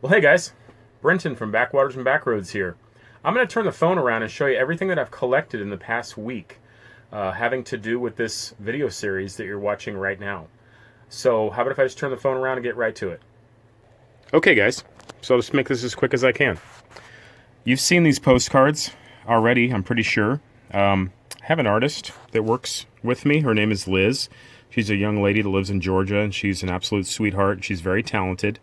Well, hey guys, Brenton from Backwaters and Backroads here. I'm going to turn the phone around and show you everything that I've collected in the past week, having to do with this video series that you're watching right now. So, how about if I just turn the phone around and get right to it? Okay, guys, so I'll just make this as quick as I can. You've seen these postcards already, I'm pretty sure. I have an artist that works with me. Her name is Liz. She's a young lady that lives in Georgia, and she's an absolute sweetheart. She's very talented.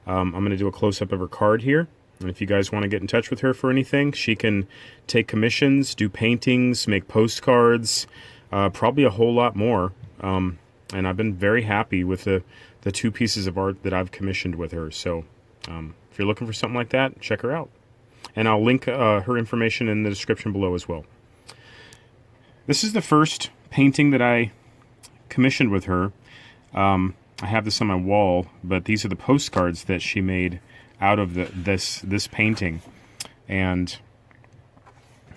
I'm going to do a close-up of her card here. And if you guys want to get in touch with her for anything, she can take commissions, do paintings, make postcards, probably a whole lot more. And I've been very happy with the two pieces of art that I've commissioned with her. So if you're looking for something like that, check her out. And I'll link her information in the description below as well. This is the first painting that I commissioned with her. I have this on my wall, but these are the postcards that she made out of this painting, and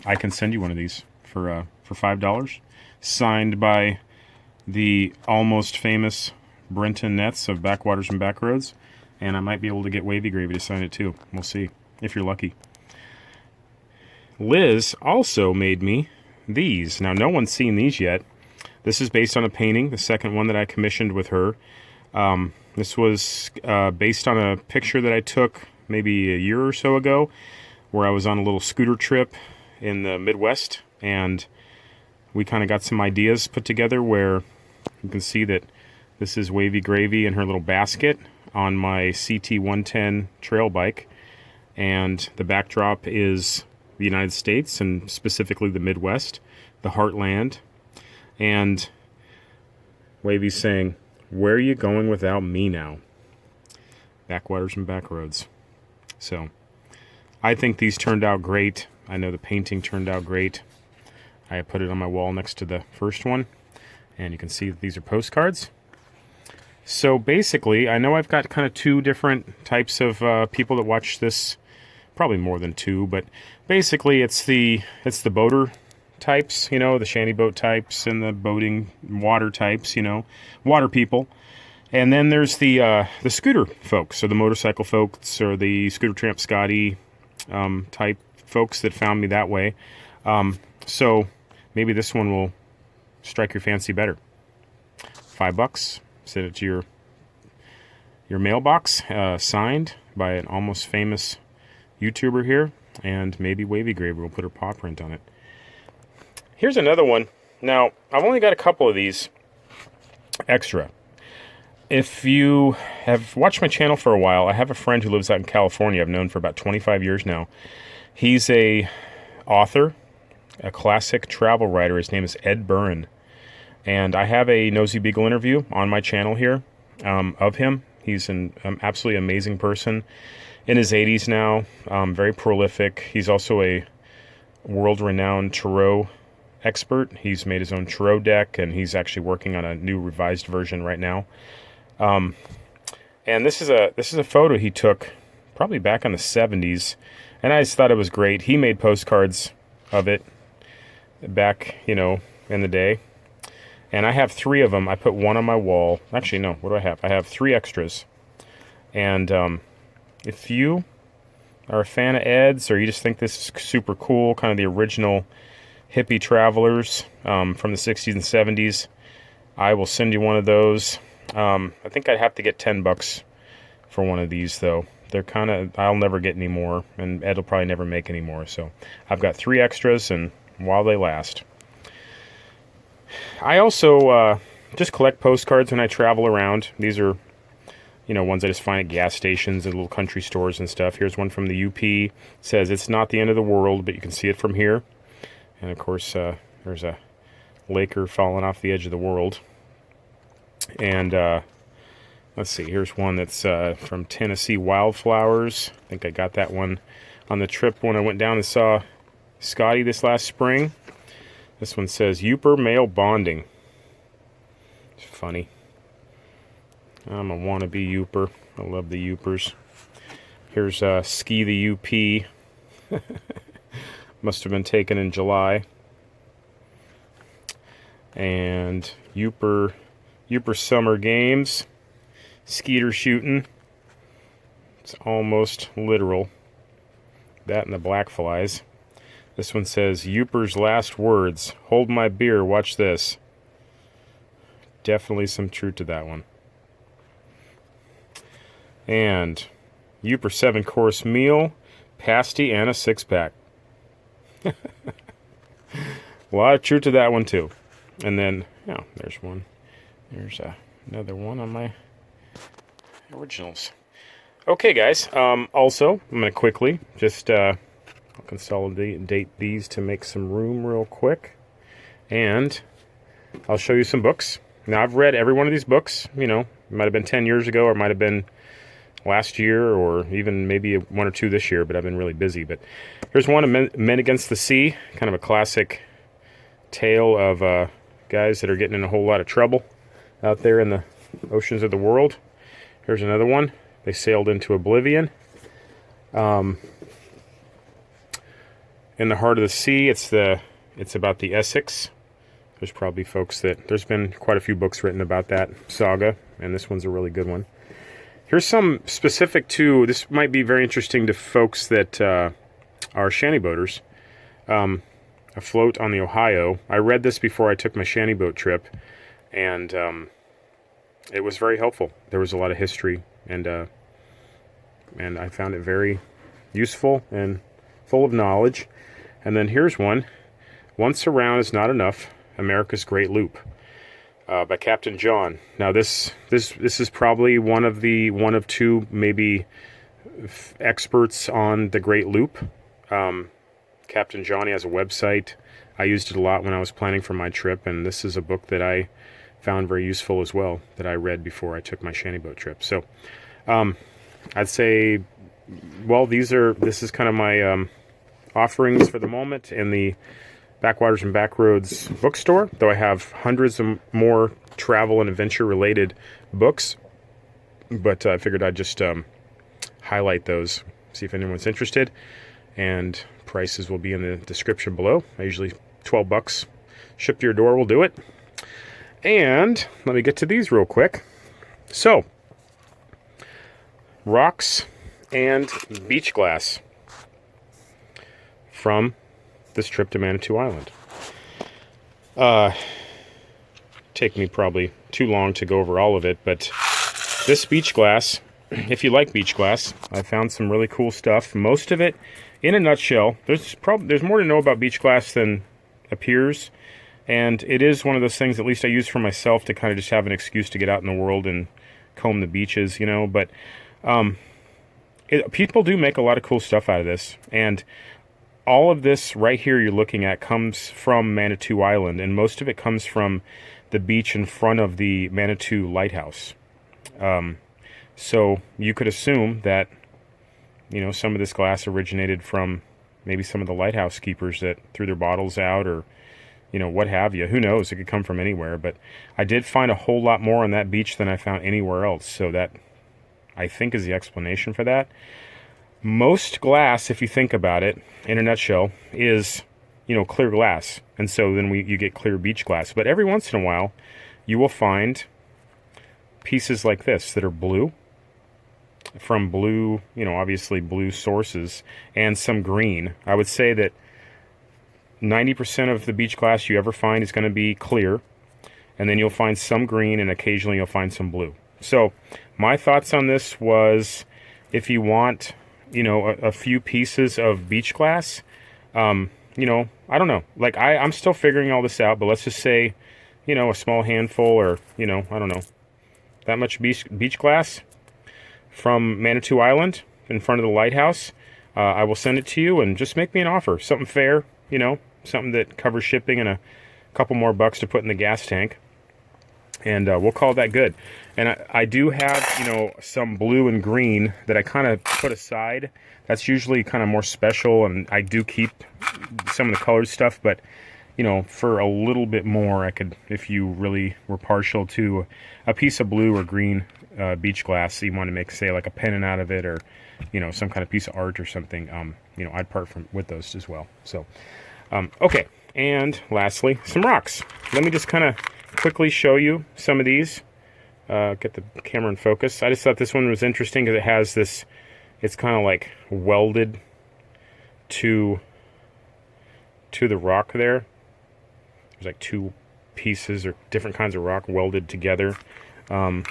I can send you one of these for $5, signed by the almost famous Brenton Netz of Backwaters and Backroads, and I might be able to get Wavy Gravy to sign it too. We'll see if you're lucky. Liz also made me these. Now, no one's seen these yet. This is based on a painting, the second one that I commissioned with her. This was based on a picture that I took maybe a year or so ago, where I was on a little scooter trip in the Midwest, and we kind of got some ideas put together where you can see that this is Wavy Gravy in her little basket on my CT-110 trail bike, and the backdrop is the United States, and specifically the Midwest, the heartland, and Wavy's saying, "Where are you going without me now?" Backwaters and Backroads. So, I think these turned out great. I know the painting turned out great. I put it on my wall next to the first one, and you can see that these are postcards. So basically, I know I've got kind of two different types of people that watch this, probably more than two, but basically it's the boater types, you know, the shanty boat types and the boating water types, you know, water people. And then there's the scooter folks, or the motorcycle folks, or the Scooter Tramp Scotty type folks that found me that way. So maybe this one will strike your fancy better. $5. Send it to your mailbox, signed by an almost famous YouTuber here, and maybe Wavy Gravy will put her paw print on it. Here's another one. Now, I've only got a couple of these extra. If you have watched my channel for a while, I have a friend who lives out in California I've known for about 25 years now. He's a author, a classic travel writer. His name is Ed Burren. And I have a Nosy Beagle interview on my channel here of him. He's an absolutely amazing person. In his 80s now, very prolific. He's also a world-renowned tarot expert. He's made his own tarot deck, and he's actually working on a new revised version right now. And this is a photo he took probably back in the 70s, and I just thought it was great. He made postcards of it back, you know, in the day. And I have 3 of them. I put one on my wall. Actually, no, what do I have? I have 3 extras. And if you are a fan of Ed's, or you just think this is super cool, kind of the original hippie travelers from the 60s and 70s, I will send you one of those. I think I'd have to get $10 for one of these, though. They're kind of, I'll never get any more, and Ed will probably never make any more. So I've got 3 extras, and while they last. I also just collect postcards when I travel around. These are, you know, ones I just find at gas stations and little country stores and stuff. Here's one from the UP. It says, "It's not the end of the world, but you can see it from here." And of course, there's a Laker falling off the edge of the world. And let's see, here's one that's from Tennessee Wildflowers. I think I got that one on the trip when I went down and saw Scotty this last spring. This one says, "Youper Male Bonding." It's funny. I'm a wannabe Youper. I love the Youpers. Here's Ski the UP. Must have been taken in July. And Youper Summer Games. Skeeter shooting. It's almost literal. That and the black flies. This one says, Youper's last words. Hold my beer, watch this. Definitely some truth to that one. And Youper 7-course meal, pasty, and a 6-pack. A lot of truth to that one too. And then, oh, there's one. There's another one on my originals. Okay, guys. Also, I'm going to quickly just I'll consolidate these to make some room real quick. And I'll show you some books. Now, I've read every one of these books. You know, it might have been 10 years ago, or it might have been last year, or even maybe one or two this year, but I've been really busy. But here's one, Men Against the Sea, kind of a classic tale of guys that are getting in a whole lot of trouble out there in the oceans of the world. Here's another one, They Sailed into Oblivion. In the Heart of the Sea, it's about the Essex. There's probably folks there's been quite a few books written about that saga, and this one's a really good one. Here's some specific to, this might be very interesting to folks that are shantyboaters. Afloat on the Ohio. I read this before I took my shantyboat trip, and it was very helpful. There was a lot of history, and I found it very useful and full of knowledge. And then here's one, Once Around is Not Enough, America's Great Loop, by Captain John. Now this is probably one of two maybe experts on the Great Loop. Captain Johnny has a website. I used it a lot when I was planning for my trip, and this is a book that I found very useful as well, that I read before I took my shantyboat trip. So I'd say, well, this is kind of my offerings for the moment in the Backwaters and Backroads bookstore, though I have hundreds of more travel and adventure related books, but I figured I'd just highlight those, see if anyone's interested, and prices will be in the description below. I usually $12 shipped to your door will do it. And let me get to these real quick. So, rocks and beach glass from this trip to Manitou Island. Take me probably too long to go over all of it, but this beach glass, if you like beach glass, I found some really cool stuff. Most of it, in a nutshell, there's more to know about beach glass than appears, and it is one of those things, at least I use for myself, to kind of just have an excuse to get out in the world and comb the beaches, you know. But people do make a lot of cool stuff out of this, and all of this right here you're looking at comes from Manitou Island, and most of it comes from the beach in front of the Manitou Lighthouse. So you could assume that, you know, some of this glass originated from maybe some of the lighthouse keepers that threw their bottles out, or, you know, what have you. Who knows? It could come from anywhere. But I did find a whole lot more on that beach than I found anywhere else. So that, I think, is the explanation for that. Most glass, if you think about it, in a nutshell, is, you know, clear glass. And so then you get clear beach glass. But every once in a while, you will find pieces like this that are blue, from blue, you know, obviously blue sources, and some green. I would say that 90% of the beach glass you ever find is going to be clear, and then you'll find some green, and occasionally you'll find some blue. So my thoughts on this was, if you want, you know, a few pieces of beach glass, you know, I don't know. Like, I'm still figuring all this out, but let's just say, you know, a small handful, or, you know, I don't know, that much beach glass from Manitou Island in front of the lighthouse. I will send it to you, and just make me an offer. Something fair, you know, something that covers shipping and a couple more bucks to put in the gas tank. And we'll call that good. And I do have, you know, some blue and green that I kind of put aside. That's usually kind of more special, and I do keep some of the colored stuff. But, you know, for a little bit more, I could, if you really were partial to a piece of blue or green beach glass, so you want to make, say, like a pennant out of it, or, you know, some kind of piece of art or something, you know, I'd part with those as well. So, okay. And lastly, some rocks. Let me just kind of quickly show you some of these. Get the camera in focus. I just thought this one was interesting because it has this it's kind of like welded to the rock there. There's like two pieces or different kinds of rock welded together. Get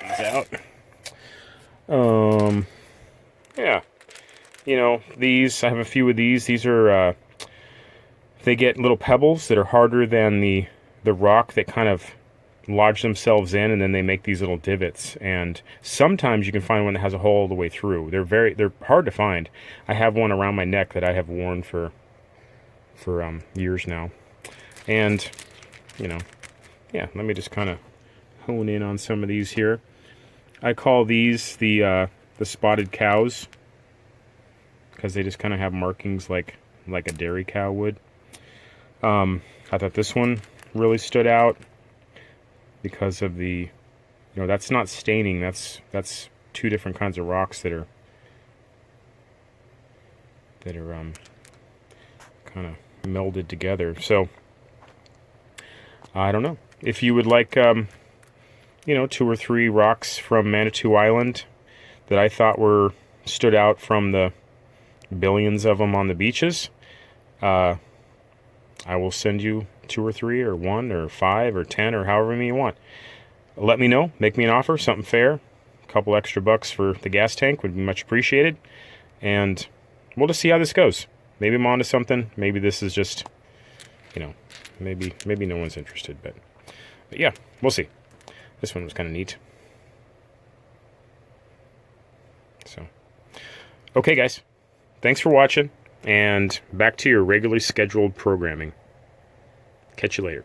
these out. Yeah, you know, these, I have a few of these. These are they get little pebbles that are harder than the rock that kind of lodge themselves in, and then they make these little divots. And sometimes you can find one that has a hole all the way through. They're hard to find. I have one around my neck that I have worn for years now. And you know, yeah, let me just kind of hone in on some of these here. I call these the spotted cows because they just kind of have markings like a dairy cow would. I thought this one really stood out because of the, you know, that's not staining. That's two different kinds of rocks that are kind of melded together. So I don't know if you would like, you know, 2 or 3 rocks from Manitou Island that I thought stood out from the billions of them on the beaches. I will send you 2 or 3 or 1 or 5 or 10 or however many you want. Let me know. Make me an offer, something fair. A couple extra bucks for the gas tank would be much appreciated. And we'll just see how this goes. Maybe I'm onto something. Maybe this is just, you know, maybe no one's interested. But yeah, we'll see. This one was kind of neat. So, okay, guys. Thanks for watching. And back to your regularly scheduled programming. Catch you later.